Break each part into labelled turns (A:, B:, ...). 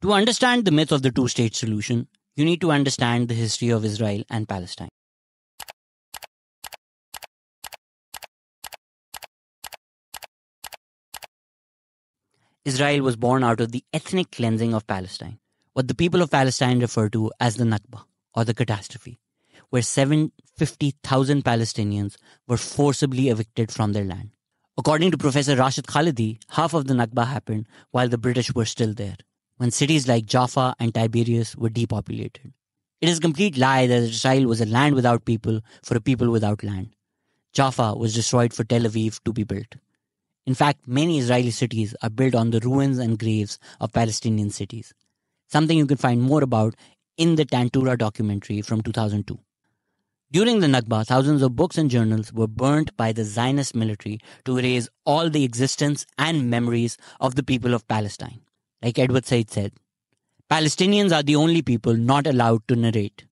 A: To understand the myth of the two-state solution, you need to understand the history of Israel and Palestine. Israel was born out of the ethnic cleansing of Palestine, what the people of Palestine refer to as the Nakba, or the catastrophe, where 750,000 Palestinians were forcibly evicted from their land. According to Professor Rashid Khalidi, half of the Nakba happened while the British were still there, when cities like Jaffa and Tiberias were depopulated. It is a complete lie that Israel was a land without people for a people without land. Jaffa was destroyed for Tel Aviv to be built. In fact, many Israeli cities are built on the ruins and graves of Palestinian cities, something you can find more about in the Tantura documentary from 2002. During the Nakba, thousands of books and journals were burnt by the Zionist military to erase all the existence and memories of the people of Palestine. Like Edward Said said, Palestinians are the only people not allowed to narrate.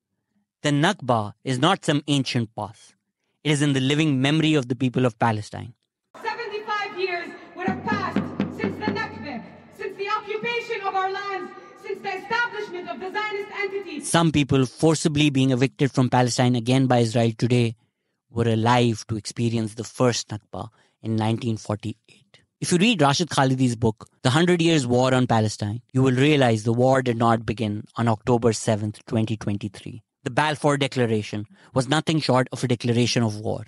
A: The Nakba is not some ancient past. It is in the living memory of the people of Palestine.
B: 75 years would have passed since the Nakba, since the occupation of our lands, since the establishment of the Zionist entity.
A: Some people forcibly being evicted from Palestine again by Israel today were alive to experience the first Nakba in 1948. If you read Rashid Khalidi's book, The 100 Years' War on Palestine, you will realize the war did not begin on October 7th, 2023. The Balfour Declaration was nothing short of a declaration of war.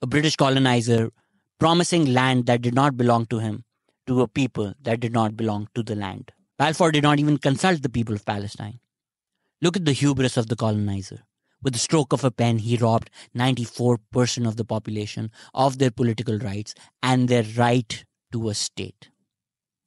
A: A British colonizer promising land that did not belong to him to a people that did not belong to the land. Balfour did not even consult the people of Palestine. Look at the hubris of the colonizer. With the stroke of a pen, he robbed 94% of the population of their political rights and their right to a state.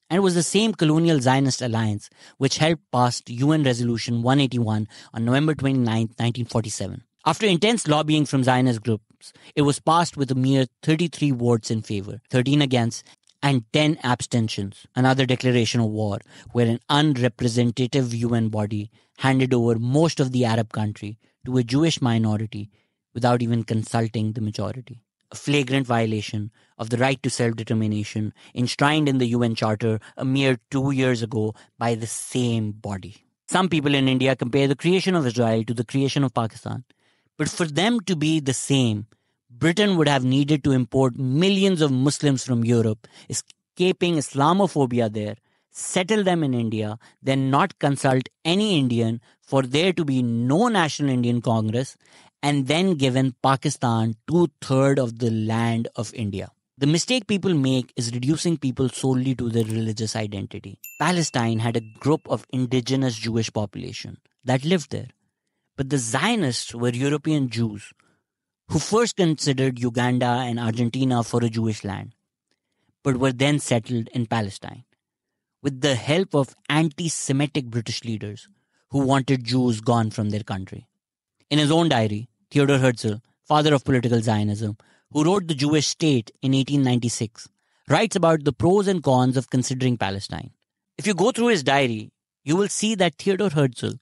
A: And it was the same colonial Zionist alliance which helped pass UN Resolution 181 on November 29, 1947. After intense lobbying from Zionist groups, it was passed with a mere 33 votes in favor, 13 against, and 10 abstentions. Another declaration of war, where an unrepresentative UN body handed over most of the Arab country to a Jewish minority without even consulting the majority. A flagrant violation of the right to self-determination enshrined in the UN Charter a mere 2 years ago by the same body. Some people in India compare the creation of Israel to the creation of Pakistan. But for them to be the same, Britain would have needed to import millions of Muslims from Europe, escaping Islamophobia there, settle them in India, then not consult any Indian for there to be no National Indian Congress, and then given Pakistan 2/3 of the land of India. The mistake people make is reducing people solely to their religious identity. Palestine had a group of indigenous Jewish population that lived there. But the Zionists were European Jews who first considered Uganda and Argentina for a Jewish land, but were then settled in Palestine, with the help of anti-Semitic British leaders who wanted Jews gone from their country. In his own diary, Theodor Herzl, father of political Zionism, who wrote The Jewish State in 1896, writes about the pros and cons of considering Palestine. If you go through his diary, you will see that Theodor Herzl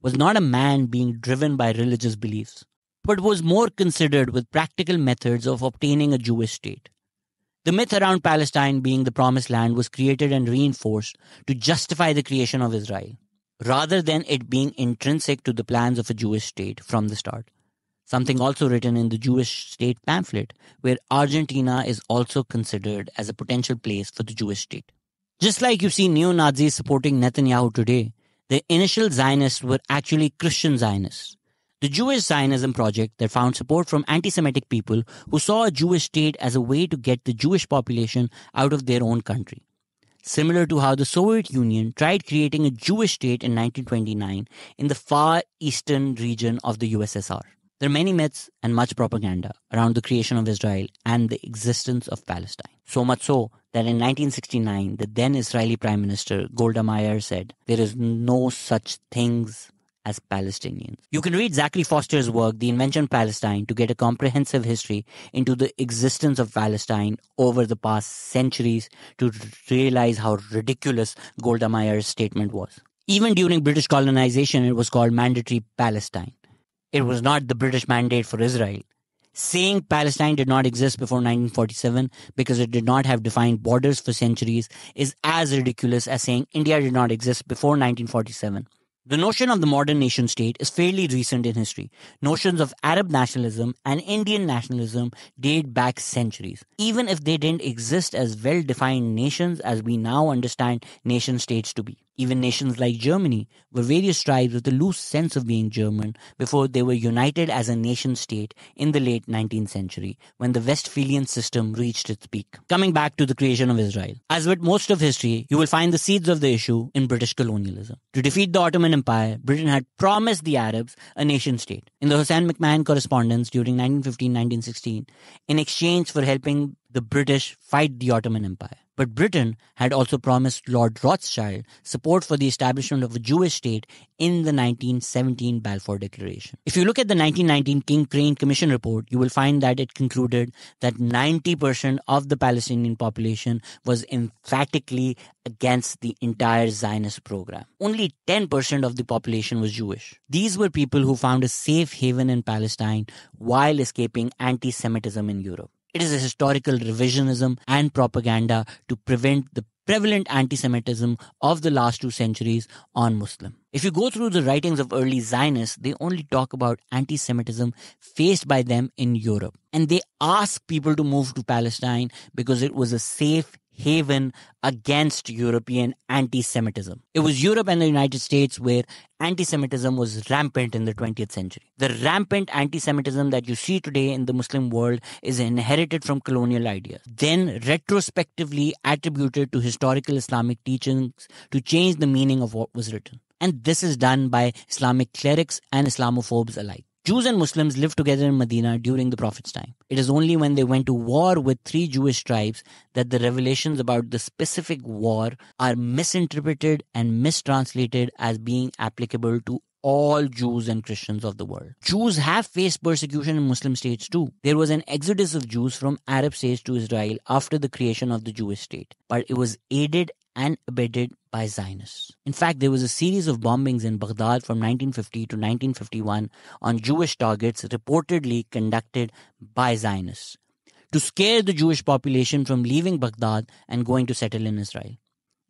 A: was not a man being driven by religious beliefs, but was more considered with practical methods of obtaining a Jewish state. The myth around Palestine being the promised land was created and reinforced to justify the creation of Israel, rather than it being intrinsic to the plans of a Jewish state from the start. Something also written in the Jewish state pamphlet, where Argentina is also considered as a potential place for the Jewish state. Just like you see neo-Nazis supporting Netanyahu today, the initial Zionists were actually Christian Zionists. The Jewish Zionism project that found support from anti-Semitic people who saw a Jewish state as a way to get the Jewish population out of their own country. Similar to how the Soviet Union tried creating a Jewish state in 1929 in the far eastern region of the USSR. There are many myths and much propaganda around the creation of Israel and the existence of Palestine. So much so that in 1969, the then Israeli Prime Minister Golda Meir said, "There is no such things as Palestinians." You can read Zachary Foster's work, The Invention of Palestine, to get a comprehensive history into the existence of Palestine over the past centuries to realize how ridiculous Golda Meir's statement was. Even during British colonization, it was called Mandatory Palestine. It was not the British mandate for Israel. Saying Palestine did not exist before 1947 because it did not have defined borders for centuries is as ridiculous as saying India did not exist before 1947. The notion of the modern nation state is fairly recent in history. Notions of Arab nationalism and Indian nationalism date back centuries, even if they didn't exist as well-defined nations as we now understand nation states to be. Even nations like Germany were various tribes with a loose sense of being German before they were united as a nation state in the late 19th century when the Westphalian system reached its peak. Coming back to the creation of Israel. As with most of history, you will find the seeds of the issue in British colonialism. To defeat the Ottoman Empire, Britain had promised the Arabs a nation state. In the Hussein McMahon correspondence during 1915-1916, in exchange for helping the British fight the Ottoman Empire. But Britain had also promised Lord Rothschild support for the establishment of a Jewish state in the 1917 Balfour Declaration. If you look at the 1919 King Crane Commission report, you will find that it concluded that 90% of the Palestinian population was emphatically against the entire Zionist program. Only 10% of the population was Jewish. These were people who found a safe haven in Palestine while escaping anti-Semitism in Europe. It is a historical revisionism and propaganda to prevent the prevalent anti-Semitism of the last 2 centuries on Muslim. If you go through the writings of early Zionists, they only talk about anti-Semitism faced by them in Europe. And they ask people to move to Palestine because it was a safe haven against European anti-Semitism. It was Europe and the United States where anti-Semitism was rampant in the 20th century. The rampant anti-Semitism that you see today in the Muslim world is inherited from colonial ideas, then retrospectively attributed to historical Islamic teachings to change the meaning of what was written. And this is done by Islamic clerics and Islamophobes alike. Jews and Muslims lived together in Medina during the Prophet's time. It is only when they went to war with 3 Jewish tribes that the revelations about the specific war are misinterpreted and mistranslated as being applicable to all Jews and Christians of the world. Jews have faced persecution in Muslim states too. There was an exodus of Jews from Arab states to Israel after the creation of the Jewish state, but it was aided and abetted by Zionists. In fact, there was a series of bombings in Baghdad from 1950 to 1951 on Jewish targets reportedly conducted by Zionists to scare the Jewish population from leaving Baghdad and going to settle in Israel.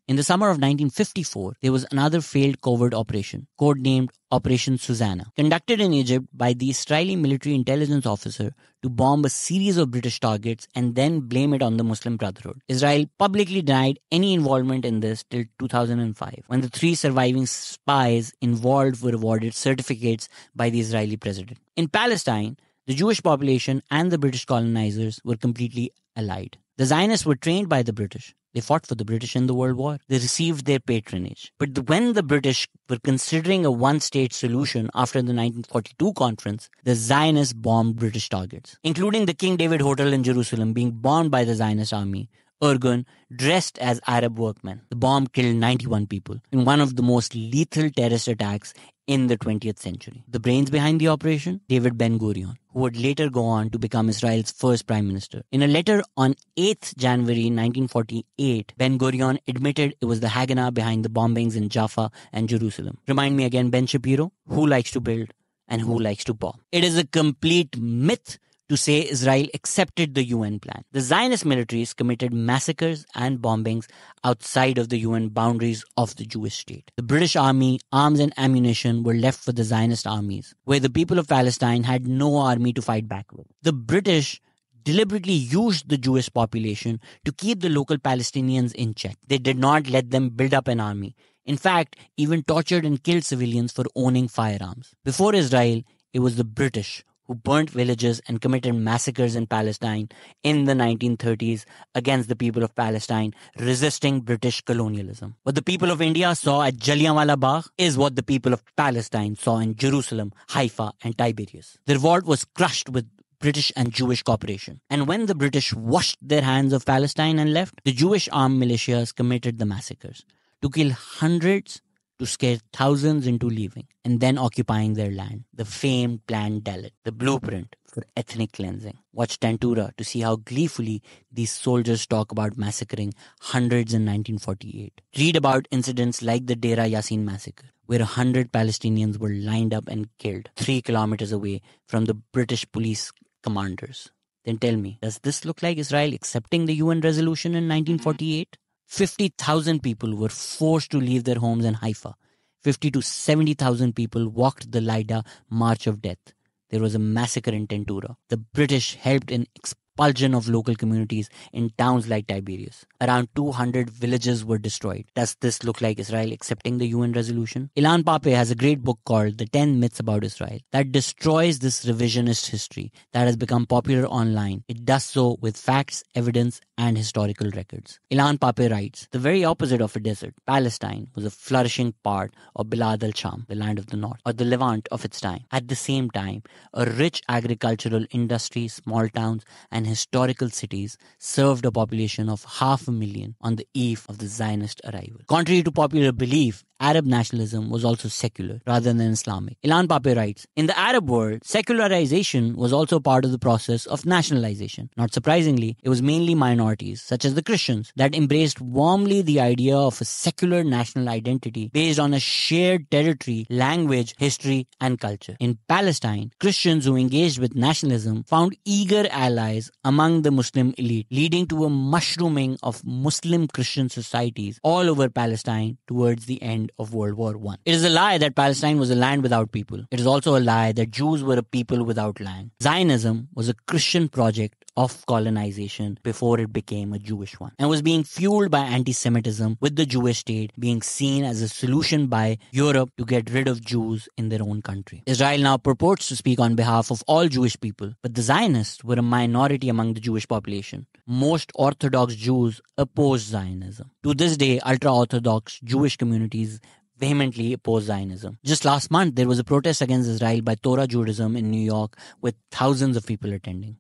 A: In the summer of 1954, there was another failed covert operation, codenamed Operation Susanna, conducted in Egypt by the Israeli military intelligence officer to bomb a series of British targets and then blame it on the Muslim Brotherhood. Israel publicly denied any involvement in this till 2005, when the 3 surviving spies involved were awarded certificates by the Israeli president. In Palestine, the Jewish population and the British colonizers were completely allied. The Zionists were trained by the British. They fought for the British in the World War. They received their patronage. But when the British were considering a one-state solution after the 1942 conference, the Zionists bombed British targets, including the King David Hotel in Jerusalem being bombed by the Zionist army, Irgun, dressed as Arab workmen. The bomb killed 91 people in one of the most lethal terrorist attacks in the 20th century. The brains behind the operation? David Ben-Gurion, who would later go on to become Israel's first prime minister. In a letter on 8th January 1948, Ben-Gurion admitted it was the Haganah behind the bombings in Jaffa and Jerusalem. Remind me again, Ben Shapiro, who likes to build and who likes to bomb? It is a complete myth to say Israel accepted the UN plan. The Zionist militaries committed massacres and bombings outside of the UN boundaries of the Jewish state. The British army, arms and ammunition were left for the Zionist armies, where the people of Palestine had no army to fight back with. The British deliberately used the Jewish population to keep the local Palestinians in check. They did not let them build up an army. In fact, even tortured and killed civilians for owning firearms. Before Israel, it was the British who burnt villages and committed massacres in Palestine in the 1930s against the people of Palestine, resisting British colonialism. What the people of India saw at Jallianwala Bagh is what the people of Palestine saw in Jerusalem, Haifa, and Tiberias. The revolt was crushed with British and Jewish cooperation. And when the British washed their hands of Palestine and left, the Jewish armed militias committed the massacres to kill hundreds, to scare thousands into leaving and then occupying their land. The famed Plan Dalit, the blueprint for ethnic cleansing. Watch Tantura to see how gleefully these soldiers talk about massacring hundreds in 1948. Read about incidents like the Dera Yassin massacre, where 100 Palestinians were lined up and killed 3 kilometers away from the British police commanders. Then tell me, does this look like Israel accepting the UN resolution in 1948? 50,000 people were forced to leave their homes in Haifa. 50 to 70,000 people walked the Lida March of Death. There was a massacre in Tentura. The British helped in expulsion of local communities in towns like Tiberias. Around 200 villages were destroyed. Does this look like Israel accepting the UN resolution? Ilan Pape has a great book called The 10 Myths About Israel that destroys this revisionist history that has become popular online. It does so with facts, evidence, and historical records. Ilan Pape writes, the very opposite of a desert, Palestine was a flourishing part of Bilad al-Sham, the land of the north, or the Levant of its time. At the same time, a rich agricultural industry, small towns, and historical cities served a population of 500,000 on the eve of the Zionist arrival. Contrary to popular belief, Arab nationalism was also secular rather than Islamic. Ilan Pape writes, in the Arab world, secularization was also part of the process of nationalization. Not surprisingly, it was mainly minorities, such as the Christians, that embraced warmly the idea of a secular national identity based on a shared territory, language, history, and culture. In Palestine, Christians who engaged with nationalism found eager allies among the Muslim elite, leading to a mushrooming of Muslim Christian societies all over Palestine towards the end of World War I. It is a lie that Palestine was a land without people. It is also a lie that Jews were a people without land. Zionism was a Christian project of colonization before it became a Jewish one, and was being fueled by anti-Semitism, with the Jewish state being seen as a solution by Europe to get rid of Jews in their own country. Israel now purports to speak on behalf of all Jewish people, but the Zionists were a minority among the Jewish population. Most Orthodox Jews opposed Zionism. To this day, ultra-Orthodox Jewish communities vehemently oppose Zionism. Just last month, there was a protest against Israel by Torah Judaism in New York, with thousands of people attending.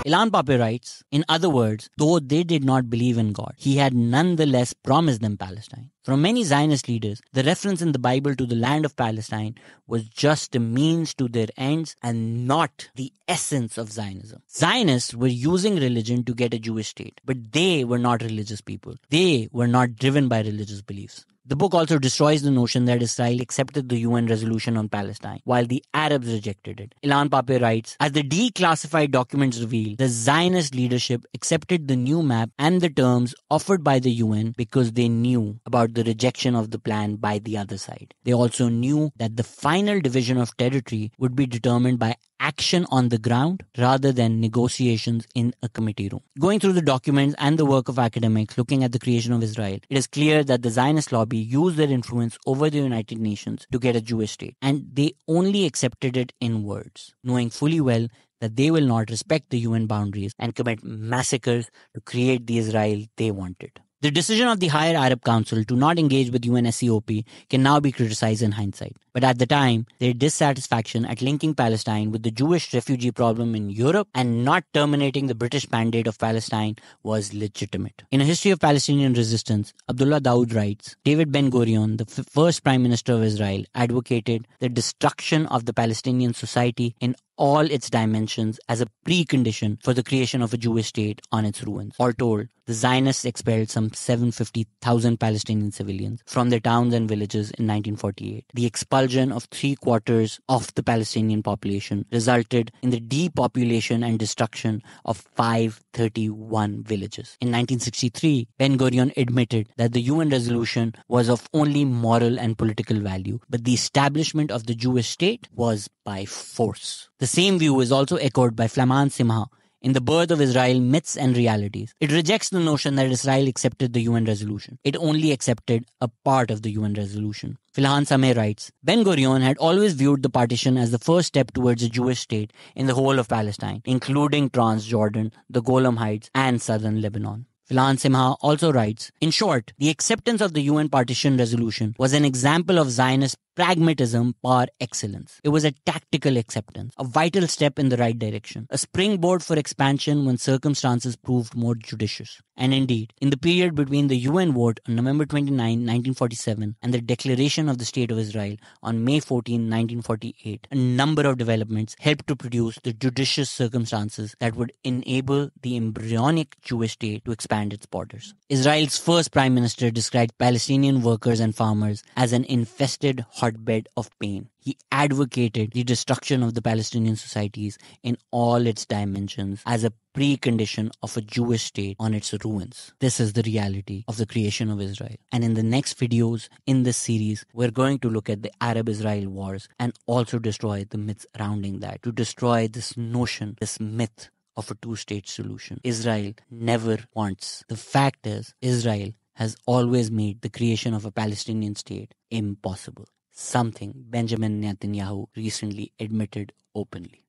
A: Ilan Pape writes, in other words, though they did not believe in God, he had nonetheless promised them Palestine. From many Zionist leaders, the reference in the Bible to the land of Palestine was just a means to their ends and not the essence of Zionism. Zionists were using religion to get a Jewish state, but they were not religious people. They were not driven by religious beliefs. The book also destroys the notion that Israel accepted the UN resolution on Palestine, while the Arabs rejected it. Ilan Pape writes, as the declassified documents reveal, the Zionist leadership accepted the new map and the terms offered by the UN because they knew about the rejection of the plan by the other side. They also knew that the final division of territory would be determined by action on the ground rather than negotiations in a committee room. Going through the documents and the work of academics looking at the creation of Israel, it is clear that the Zionist lobby used their influence over the United Nations to get a Jewish state, and they only accepted it in words, knowing fully well that they will not respect the UN boundaries and commit massacres to create the Israel they wanted. The decision of the Higher Arab Council to not engage with UNSCOP can now be criticized in hindsight. But at the time, their dissatisfaction at linking Palestine with the Jewish refugee problem in Europe and not terminating the British mandate of Palestine was legitimate. In A History of Palestinian Resistance, Abdullah Daoud writes, David Ben-Gurion, the first Prime Minister of Israel, advocated the destruction of the Palestinian society in all its dimensions as a precondition for the creation of a Jewish state on its ruins. All told, the Zionists expelled some 750,000 Palestinian civilians from their towns and villages in 1948. The expulsion of 3/4 of the Palestinian population resulted in the depopulation and destruction of 531 villages. In 1963, Ben-Gurion admitted that the UN resolution was of only moral and political value, but the establishment of the Jewish state was by force. The same view is also echoed by Flaman Simha in The Birth of Israel, Myths and Realities. It rejects the notion that Israel accepted the UN resolution. It only accepted a part of the UN resolution. Filhan Sameh writes, Ben-Gurion had always viewed the partition as the first step towards a Jewish state in the whole of Palestine, including Transjordan, the Golan Heights, and southern Lebanon. Filhan Simha also writes, in short, the acceptance of the UN partition resolution was an example of Zionist pragmatism par excellence. It was a tactical acceptance, a vital step in the right direction, a springboard for expansion when circumstances proved more judicious. And indeed, in the period between the UN vote on November 29, 1947 and the declaration of the State of Israel on May 14, 1948, a number of developments helped to produce the judicious circumstances that would enable the embryonic Jewish state to expand its borders. Israel's first prime minister described Palestinian workers and farmers as an infested hotbed of pain. He advocated the destruction of the Palestinian societies in all its dimensions as a precondition of a Jewish state on its ruins. This is the reality of the creation of Israel. And in the next videos in this series, we're going to look at the Arab-Israel wars and also destroy the myths surrounding that, to destroy this notion, this myth of a two-state solution. Israel never wants. The fact is, Israel has always made the creation of a Palestinian state impossible. Something Benjamin Netanyahu recently admitted openly.